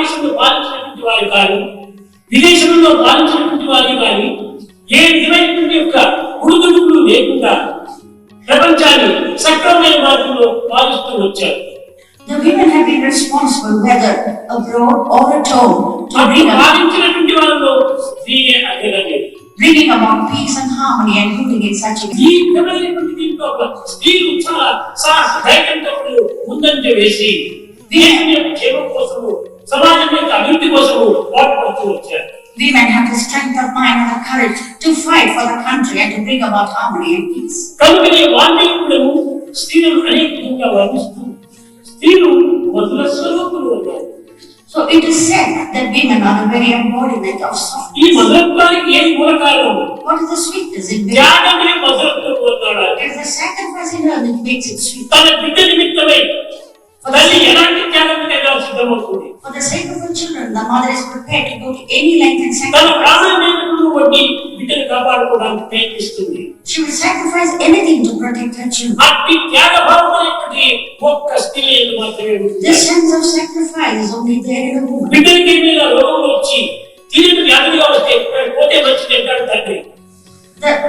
భారతదేశంలో పాలించినటువంటి వారు కానీ విదేశంలో పాలించినటువంటి వారు కానీ ఏ విధమైనటువంటి యొక్క ఉడుదుడుకులు లేకుండా ప్రపంచాన్ని సక్రమమైన మార్గంలో పాలిస్తూ వచ్చారు. The women have been responsible, whether abroad or at home, to పాలించినటువంటి వారిలో స్త్రీయే అగ్రగణ్యం. bringing about peace and harmony and ruling in such a way. ఈ విధమైనటువంటి దీంట్లో స్త్రీలు చాలా ధైర్యంతో ముందంజ వేసి దేశం యొక్క క్షేమం కోసము సమాజం యొక్క అభివృద్ధి కోసము పాటుపడుతూ వచ్చారు. Women have the strength of mind and the courage to fight for the country and to bring about harmony and peace. కనుకనే వాల్మీకుడు స్త్రీలను అనేక విధంగా వర్ణిస్తూ స్త్రీలు మధుర స్వరూపులు అన్నారు. So it is said that women are the very embodiment of soft. ఈ మధురత్వానికి ఏం మూల కారణం? What is the sweetness in women? త్యాగమే మధురత్వం అన్నాడు. It is the sacrifice in her that makes it sweet. తన బిడ్డ నిమిత్తమై తల్లి ఎలాంటి త్యాగం చేయడానికి సిద్ధమవుతుంది. For the sake of her children, the mother is prepared to go to any length and తన sacrifice. ప్రాణాన్ని వడ్డీ బిడ్డను కాపాడుకోవడానికి ప్రయత్నిస్తుంది. She will sacrifice anything to protect her children. అట్టి త్యాగభావం అనేటువంటి ఒక్క స్త్రీ మాత్రమే ఉంటుంది. This sense of sacrifice is only there in a woman. బిడ్డకి మీద రోగం వచ్చి తీరిన వ్యాధిగా వస్తే పోతే మంచిది అంటాడు తండ్రి.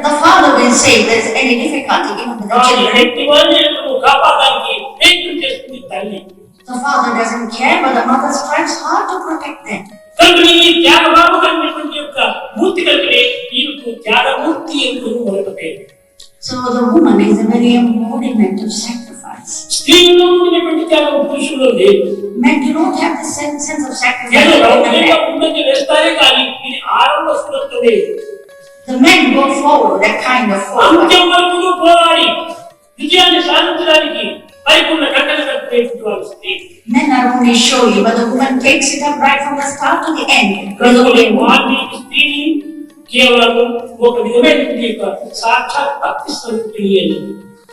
The father will say there is any difficulty given to the children. ఎట్టి వారిని కాపాడడానికి ప్రయత్నం చేస్తుంది తల్లి. The father doesn't care, but the mother strives hard to protect them. కనుక ఈ త్యాగభావం అనేటువంటి యొక్క మూర్తి కలిగినే ఈమెకు త్యాగమూర్తి ಎಂದು మరొక పేరు. So the woman is the very embodiment of sacrifice. స్త్రీలో ఉన్నటువంటి త్యాగం పురుషుల్లో లేదు. Men do not have the sense of sacrifice. ఏదో రౌద్రంగా ఉందని వేస్తారే కానీ ఇది ఆరంభ స్ఫూర్తమే. The men go forward, that kind of forward. అంత్యం వరకు పోరాడి విజయాన్ని సాధించడానికి పరిపూర్ణ కంటన కట్టుకునేటువంటి స్త్రీ. Men are only showy, but the woman takes it up right from the start to the end. Valmiki స్త్రీని కేవలం ఒక విధమైనటువంటి సాక్షాత్ భక్తి స్వరూపిణి అని.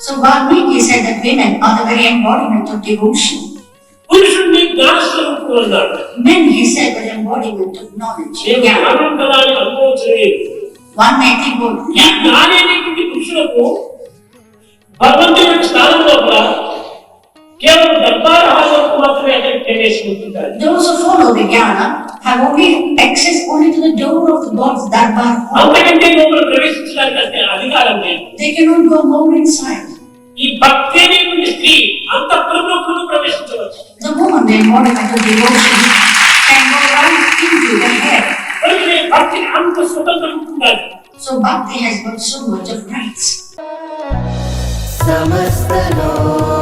So Valmiki said that women are the very embodiment of devotion. పురుషుడిని జ్ఞాన స్వరూపుడు అన్నాడు. Men, he said, the embodiment of knowledge. జ్ఞానం కదా అని అనుభవించలేదు. One may think, oh, ఈ జ్ఞానేటువంటి పురుషులకు భగవంతుని యొక్క స్థానం లోపల కేవలం దర్బార్ హాజరుకు మాత్రమే అతనికి ప్రవేశం ఉంటుంటారు. those who follow the jnana have only access only to the door of the God's darbar. అంతకంటే లోపల ప్రవేశించడానికి అంటే అధికారం లేదు. They cannot go more inside. ఈ భక్తి అనేటువంటి స్త్రీ అంతఃపురంలో ప్రవేశించవచ్చు. The woman, the embodiment of devotion, can go right into the head. కనుక భక్తి అంత స్వతంత్రం ఉండాలి. So Bhakti has got so much of rights. समस्त लोक